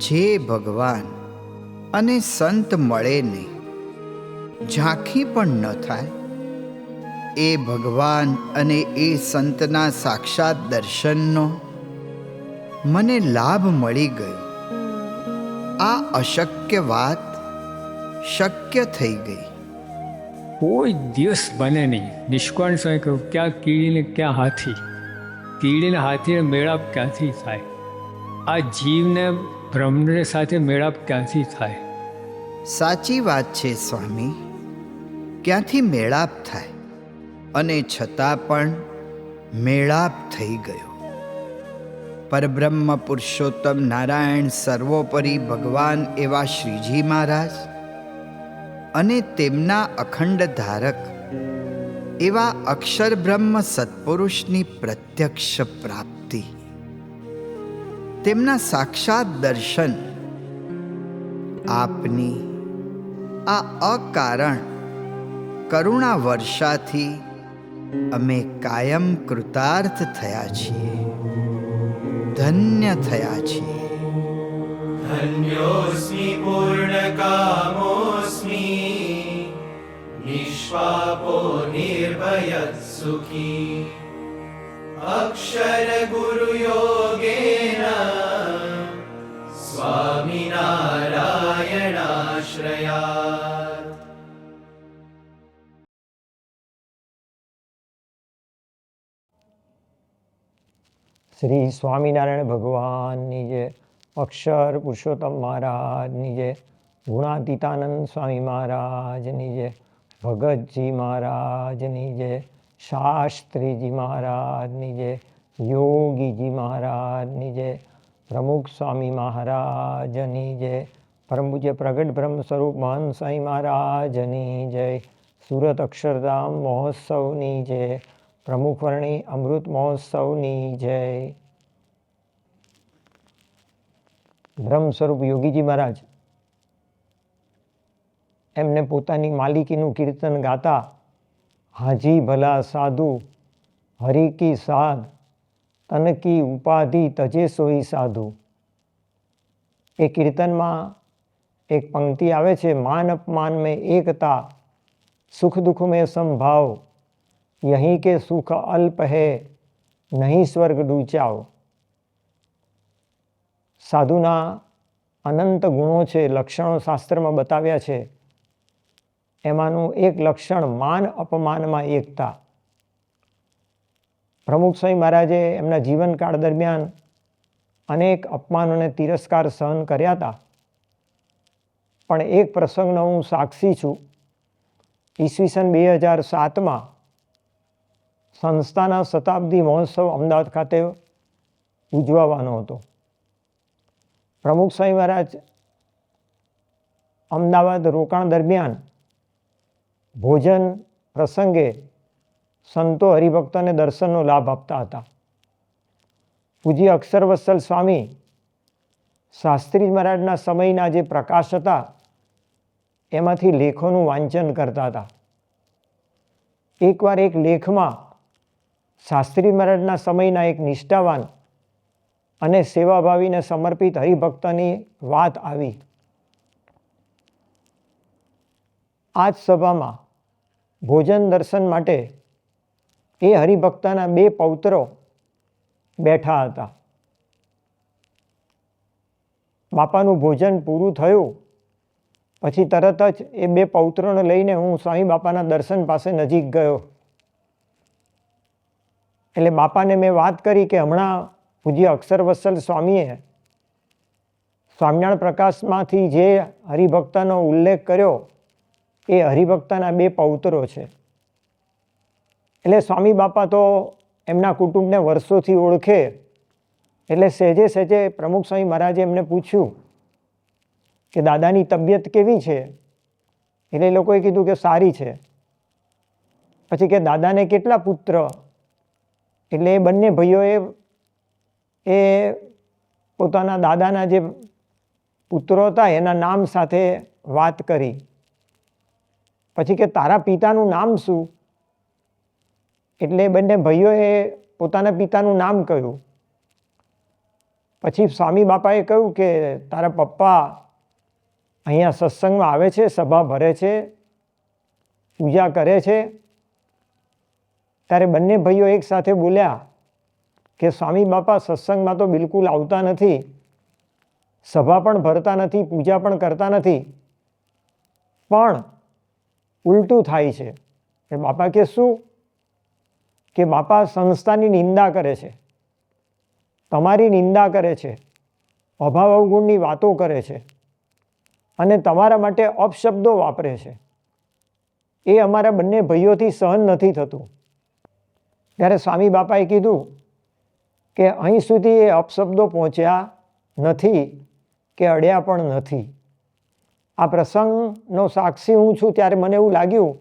જે ભગવાન અને સંત મળે નહીં, ઝાંખી પણ ન થાય, એ ભગવાન અને એ સંતના સાક્ષાત દર્શનનો મને લાભ મળી ગયો. આ અશક્ય વાત શક્ય થઈ ગઈ. કોઈ દિવસ બને નહીં. નિષ્કાળ સ્વામી કહ્યું, ક્યાં કીડીને ક્યાં હાથી, કીડીને હાથીને મેળાપ ક્યાંથી થાય? આ જીવને બ્રહ્મને સાથે મેળાપ ક્યાંથી થાય? સાચી વાત છે સ્વામી, ક્યાંથી મેળાપ થાય? અને છતાં પણ મેળાપ થઈ ગયો. પરબ્રહ્મ પુરુષોત્તમ નારાયણ સર્વોપરી ભગવાન એવા શ્રીજી મહારાજ અને તેમના અખંડ ધારક એવા અક્ષર બ્રહ્મ સત્પુરુષની પ્રત્યક્ષ પ્રાપ્તિ, તેમના સાક્ષાત દર્શન, આપની આ અકારણ કરુણા વર્ષાથી અમે કાયમ કૃતાર્થ થયા છીએ, ધન્ય થયા છીએ. धन्योऽस्मि पूर्णकामोऽस्मि निष्पापो निर्भयः सुखी अक्षरगुरुयोगेन स्वामिनारायणाश्रयात्. શ્રી સ્વામિનારાયણ ભગવાનની જય, અક્ષર પુરુષોત્તમ મહારાજની જય, ગુણાતીતાનંદ સ્વામી મહારાજની જય, ભગતજી મહારાજની જય, શાસ્ત્રીજી મહારાજની જય, યોગીજી મહારાજની જય, પ્રમુખ સ્વામી મહારાજની જય, પરમ પૂજ્ય પ્રગટ બ્રહ્મ સ્વરૂપ મહંત સ્વામી મહારાજની જય, સુરત અક્ષરધામ મહોત્સવની જય, પ્રમુખવર્ણી અમૃત મહોત્સવની જય. બ્રહ્મ સ્વરૂપ યોગીજી મહારાજ એમને પોતાની માલિકીનું કીર્તન ગાતા, હાજી ભલા સાધુ હરિ કી સાધ, તન કી ઉપાધિ તજે સોઈ સાધુ. એ કીર્તનમાં એક પંક્તિ આવે છે, માન અપમાન મેં એકતા, સુખ દુઃખ મેં સંભાવ, યહીં કે સુખ અલ્પ હૈ, નહીં સ્વર્ગ ડૂચાઓ. સાધુના અનંત ગુણો છે, લક્ષણો શાસ્ત્રમાં બતાવ્યા છે. એમાંનું એક લક્ષણ માન અપમાનમાં એકતા. પ્રમુખ સ્વામી મહારાજે એમના જીવનકાળ દરમિયાન અનેક અપમાનોને તિરસ્કાર સહન કર્યા હતા, પણ એક પ્રસંગનો હું સાક્ષી છું. ઈસવીસન 2007માં સંસ્થાના શતાબ્દી મહોત્સવ અમદાવાદ ખાતે ઉજવવાનો હતો. પ્રમુખ સ્વામી મહારાજ અમદાવાદ રોકાણ દરમિયાન ભોજન પ્રસંગે સંતો હરિભક્તોને દર્શનનો લાભ આપતા હતા. પૂજ્ય અક્ષરવત્સલ સ્વામી શાસ્ત્રી મહારાજના સમયના જે પ્રકાશ હતા એમાંથી લેખોનું વાંચન કરતા હતા. એકવાર એક લેખમાં શાસ્ત્રી મહારાજના સમયના એક નિષ્ઠાવાન અને સેવાભાવીને સમર્પિત હરિભક્તની વાત આવી. આ જ સભામાં ભોજન દર્શન માટે એ હરિભક્તના 2 પૌત્રો બેઠા હતા. બાપાનું ભોજન પૂરું થયું પછી તરત જ એ 2 પૌત્રોને લઈને હું સ્વામી બાપાના દર્શન પાસે નજીક ગયો. એટલે બાપાને મેં વાત કરી કે હમણાં પૂજ્ય અક્ષરવત્સલ સ્વામીએ સ્વામિનારાયણ પ્રકાશમાંથી જે હરિભક્તનો ઉલ્લેખ કર્યો એ હરિભક્તના 2 પૌત્રો છે. એટલે સ્વામી બાપા તો એમના કુટુંબને વર્ષોથી ઓળખે, એટલે સહેજે સહેજે પ્રમુખ સ્વામી મહારાજે એમને પૂછ્યું કે દાદાની તબિયત કેવી છે? એટલે એ લોકોએ કીધું કે સારી છે. પછી કે દાદાને કેટલા પુત્ર? એટલે એ બંને ભાઈઓએ એ પોતાના દાદાના જે પુત્રો હતા એના નામ સાથે વાત કરી. પછી કે તારા પિતાનું નામ શું? એટલે બંને ભાઈઓએ પોતાના પિતાનું નામ કહ્યું. પછી સ્વામી બાપાએ કહ્યું કે તારા પપ્પા અહીંયા સત્સંગમાં આવે છે, સભા ભરે છે, પૂજા કરે છે. ત્યારે બંને ભાઈઓ એક સાથે બોલ્યા કે સ્વામી બાપા સત્સંગમાં તો બિલકુલ આવતા નથી, સભા પણ ભરતા નથી, પૂજા પણ કરતા નથી, પણ ઉલટું થાય છે. એ બાપા કે શું? કે બાપા સંસ્થાની નિંદા કરે છે, તમારી નિંદા કરે છે, અભાવ અવગુણની વાતો કરે છે અને તમારા માટે અપશબ્દો વાપરે છે. એ અમારા બંને ભાઈઓથી સહન નથી થતું. ત્યારે સ્વામી બાપાએ કીધું કે અહીં સુધી એ અપશબ્દો પહોંચ્યા નથી કે અડ્યા પણ નથી. આ પ્રસંગનો સાક્ષી હું છું. ત્યારે મને એવું લાગ્યું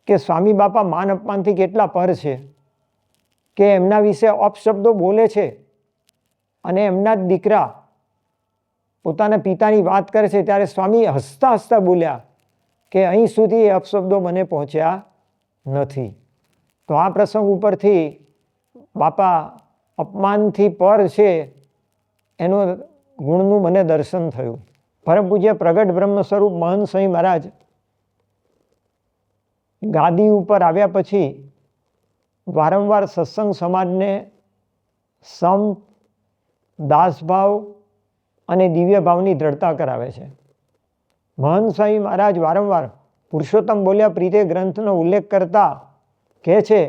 કે સ્વામી બાપા માન અપમાનથી કેટલા પર છે કે એમના વિશે અપશબ્દો બોલે છે અને એમના જ દીકરા પોતાના પિતાની વાત કરે છે ત્યારે સ્વામી હસતા હસતા બોલ્યા કે અહીં સુધી એ અપશબ્દો મને પહોંચ્યા નથી. તો આ પ્રસંગ ઉપરથી બાપા અપમાનથી પર છે એનું ગુણનું મને દર્શન થયું. પરમ પૂજ્ય પ્રગટ બ્રહ્મ સ્વરૂપ મહંત સ્વામી મહારાજ ગાદી ઉપર આવ્યા પછી વારંવાર સત્સંગ સમાજને સંપ, દાસભાવ અને દિવ્ય ભાવની દ્રઢતા કરાવે છે. મહંત સ્વામી મહારાજ વારંવાર પુરુષોત્તમ બોલ્યા પ્રીતે ગ્રંથનો ઉલ્લેખ કરતા કહે છે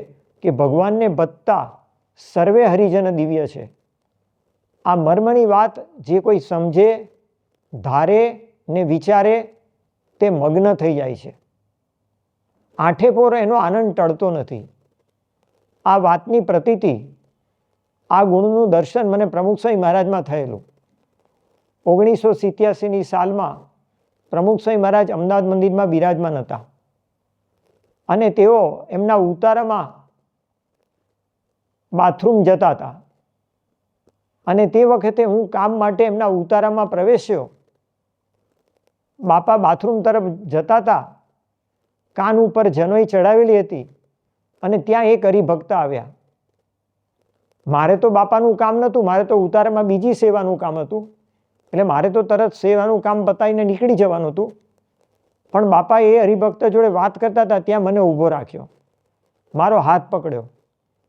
કે ભગવાનને બત્તા સર્વે હરિજન દિવ્ય છે. આ મર્મની વાત જે કોઈ સમજે, ધારે ને વિચારે તે મગ્ન થઈ જાય છે. આઠે પોર એનો આનંદ ટળતો નથી. આ વાતની પ્રતીતિ, આ ગુણનું દર્શન મને પ્રમુખ સ્વામી મહારાજમાં થયેલું. 1987ની સાલમાં પ્રમુખ સ્વામી મહારાજ અમદાવાદ મંદિરમાં બિરાજમાન હતા અને તેઓ એમના ઉતારામાં બાથરૂમ જતા હતા અને તે વખતે હું કામ માટે એમના ઉતારામાં પ્રવેશ્યો. બાપા બાથરૂમ તરફ જતા હતા, કાન ઉપર જનોઈ ચડાવેલી હતી અને ત્યાં એક હરિભક્ત આવ્યા. મારે તો બાપાનું કામ નહોતું, મારે તો ઉતારામાં બીજી સેવાનું કામ હતું, એટલે મારે તો તરત સેવાનું કામ બતાવીને નીકળી જવાનું હતું. પણ બાપા એ હરિભક્ત જોડે વાત કરતા હતા ત્યાં મને ઊભો રાખ્યો, મારો હાથ પકડ્યો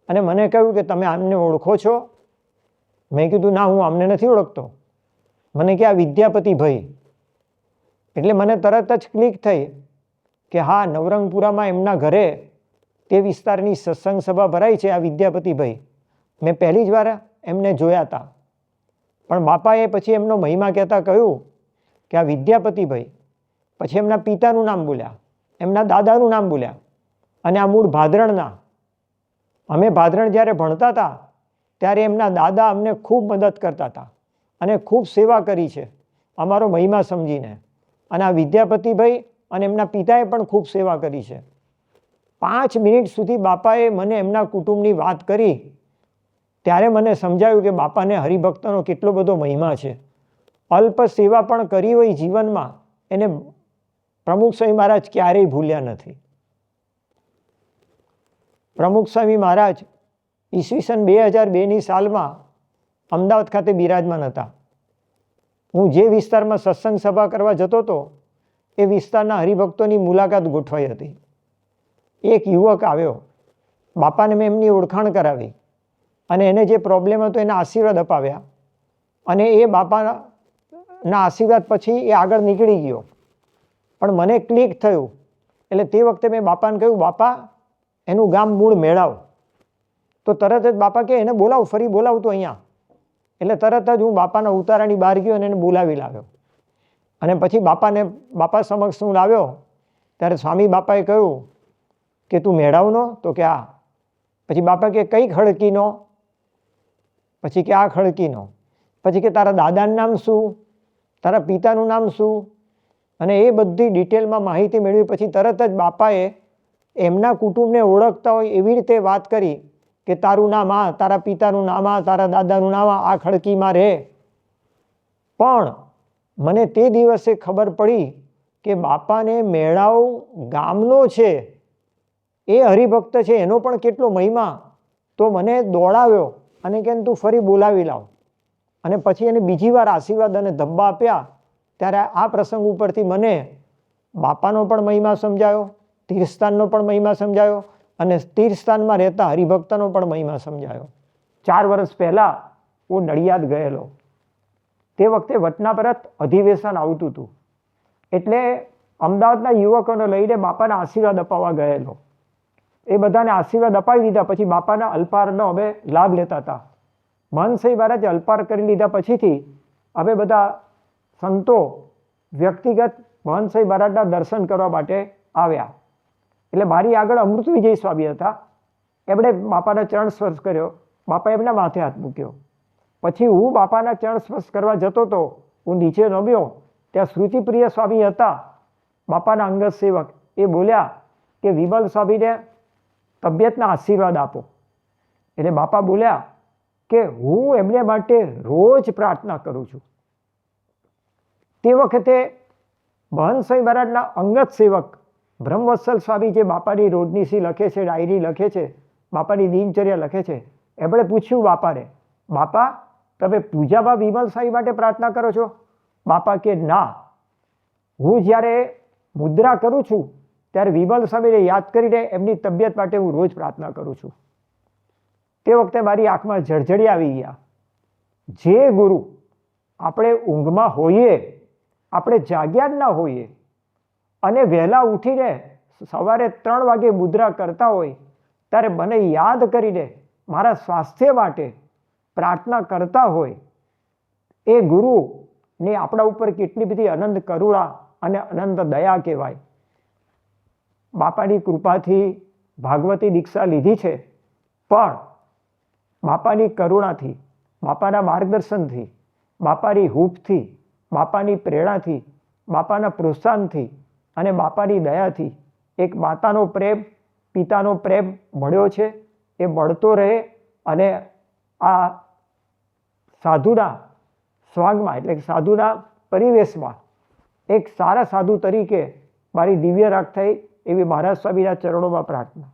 અને મને કહ્યું કે તમે આમને ઓળખો છો? મેં કીધું ના, હું આમને નથી ઓળખતો. મને કે આ વિદ્યાપતિ ભાઈ. એટલે મને તરત જ ક્લિક થઈ કે હા, નવરંગપુરામાં એમના ઘરે તે વિસ્તારની સત્સંગ સભા ભરાઈ છે, આ વિદ્યાપતિ ભાઈ. મેં પહેલી જ વાર એમને જોયા હતા. પણ બાપાએ પછી એમનો મહિમા કહેતા કહ્યું કે આ વિદ્યાપતિ ભાઈ. પછી એમના પિતાનું નામ બોલ્યા, એમના દાદાનું નામ બોલ્યા અને આ મૂળ ભાદરણના. અમે ભાદરણ જ્યારે ભણતા હતા ત્યારે એમના દાદા અમને ખૂબ મદદ કરતા હતા અને ખૂબ સેવા કરી છે અમારો મહિમા સમજીને. અને આ વિદ્યાપતિભાઈ અને એમના પિતાએ પણ ખૂબ સેવા કરી છે. 5 મિનિટ સુધી બાપાએ મને એમના કુટુંબની વાત કરી ત્યારે મને સમજાયું કે બાપાને હરિભક્તનો કેટલો બધો મહિમા છે. અલ્પ સેવા પણ કરી હોય જીવનમાં એને પ્રમુખ સ્વામી મહારાજ ક્યારેય ભૂલ્યા નથી. પ્રમુખ સ્વામી મહારાજ ઈસવીસન 2002ની સાલમાં અમદાવાદ ખાતે બિરાજમાન હતા. હું જે વિસ્તારમાં સત્સંગ સભા કરવા જતો હતો એ વિસ્તારના હરિભક્તોની મુલાકાત ગોઠવાઈ હતી. એક યુવક આવ્યો, બાપાને મેં એમની ઓળખાણ કરાવી અને એને જે પ્રોબ્લેમ હતો એના આશીર્વાદ અપાવ્યા અને એ બાપાના આશીર્વાદ પછી એ આગળ નીકળી ગયો. પણ મને ક્લિક થયું એટલે તે વખતે મેં બાપાને કહ્યું, બાપા એનું ગામ મૂળ મેળાવ. તો તરત જ બાપા કે એને બોલાવ, ફરી બોલાવતો અહીંયા. એટલે તરત જ હું બાપાના ઉતારાની બહાર ગયો અને એને બોલાવી લાવ્યો. અને પછી બાપા સમક્ષ હું લાવ્યો ત્યારે સ્વામી બાપાએ કહ્યું કે તું મેળાવનો? તો કે આ. પછી બાપા કે કઈ ખડકીનો? પછી કે આ ખડકીનો. પછી કે તારા દાદાનું નામ શું, તારા પિતાનું નામ શું? અને એ બધી ડિટેલમાં માહિતી મેળવી પછી તરત જ બાપાએ એમના કુટુંબને ઓળખતા હોય એવી રીતે વાત કરી કે તારું નામ આ, તારા પિતાનું નામ આ, તારા દાદાનું નામ આ ખડકીમાં રહે. પણ મને તે દિવસે ખબર પડી કે બાપાને મેળાવ ગામનો છે એ હરિભક્ત છે એનો પણ કેટલો મહિમા. તો મને દોડાવ્યો અને કે તું ફરી બોલાવી લાવ. અને પછી એને બીજી વાર આશીર્વાદ અને ધબ્બા આપ્યા. ત્યારે આ પ્રસંગ ઉપરથી મને બાપાનો પણ મહિમા સમજાયો, તીર્થસ્થાનનો પણ મહિમા સમજાયો અને તીર્થસ્થાનમાં રહેતા હરિભક્તનો પણ મહિમા સમજાયો. 4 વર્ષ પહેલાં હું નડિયાદ ગયેલો. તે વખતે વચનાપરત અધિવેશન આવતું હતું, એટલે અમદાવાદના યુવકોને લઈને બાપાના આશીર્વાદ અપાવવા ગયેલો. એ બધાને આશીર્વાદ અપાવી દીધા પછી બાપાના અલ્પારનો અમે લાભ લેતા હતા. મહંતસિંહ મહારાજે અલ્પાર કરી લીધા પછીથી અમે બધા સંતો વ્યક્તિગત મહંતસિંહ મહારાજના દર્શન કરવા માટે આવ્યા. એટલે મારી આગળ અમૃત વિજય સ્વામી હતા. એમણે બાપાના ચરણ સ્પર્શ કર્યો. બાપાએ એમના માથે હાથ મૂક્યો. પછી હું બાપાના ચરણ સ્પર્શ કરવા જતો હતો. હું નીચે નમ્યો, ત્યાં શ્રુતિપ્રિય સ્વામી હતા, બાપાના અંગત સેવક. એ બોલ્યા કે વિમલ સ્વામીને તબિયતના આશીર્વાદ આપો. એટલે બાપા બોલ્યા કે હું એમને માટે રોજ પ્રાર્થના કરું છું. તે વખતે મહંતસિંહ મહારાજના અંગત સેવક બ્રહ્મવત્સલ સ્વામી, જે બાપાની રોજનીસી લખે છે, ડાયરી લખે છે, બાપાની દિનચર્યા લખે છે, એમણે પૂછ્યું બાપાને, બાપા તમે પૂજામાં વિમલ સ્વામી માટે પ્રાર્થના કરો છો? બાપા કે ના, હું જ્યારે મુદ્રા કરું છું ત્યારે વિમલ સ્વામીને યાદ કરીને એમની તબિયત માટે હું રોજ પ્રાર્થના કરું છું. તે વખતે મારી આંખમાં જળજળી આવી ગયા. જે ગુરુ આપણે ઊંઘમાં હોઈએ, આપણે જાગ્યા જ ના હોઈએ અને વહેલા ઉઠીને સવારે 3 વાગે મુદ્રા કરતા હોય, ત્યારે મને યાદ કરીને મારા સ્વાસ્થ્ય માટે પ્રાર્થના કરતા હોય, એ ગુરુને આપણા ઉપર કેટલી બધી અનંત કરુણા અને અનંત દયા કહેવાય. બાપાની કૃપાથી ભાગવતી દીક્ષા લીધી છે, પણ બાપાની કરુણાથી, બાપાના માર્ગદર્શનથી, બાપાની હૂંફથી, બાપાની પ્રેરણાથી, બાપાના પ્રોત્સાહનથી અને બાપાની દયાથી એક માતાનો પ્રેમ, પિતાનો પ્રેમ મળ્યો છે. એ મળતો રહે અને આ સાધુના સ્વાંગમાં, એટલે કે સાધુના પરિવેશમાં એક સારા સાધુ તરીકે મારી દિવ્ય રાખ થઈ, એવી મહારાજ સ્વામીના ચરણોમાં પ્રાર્થના.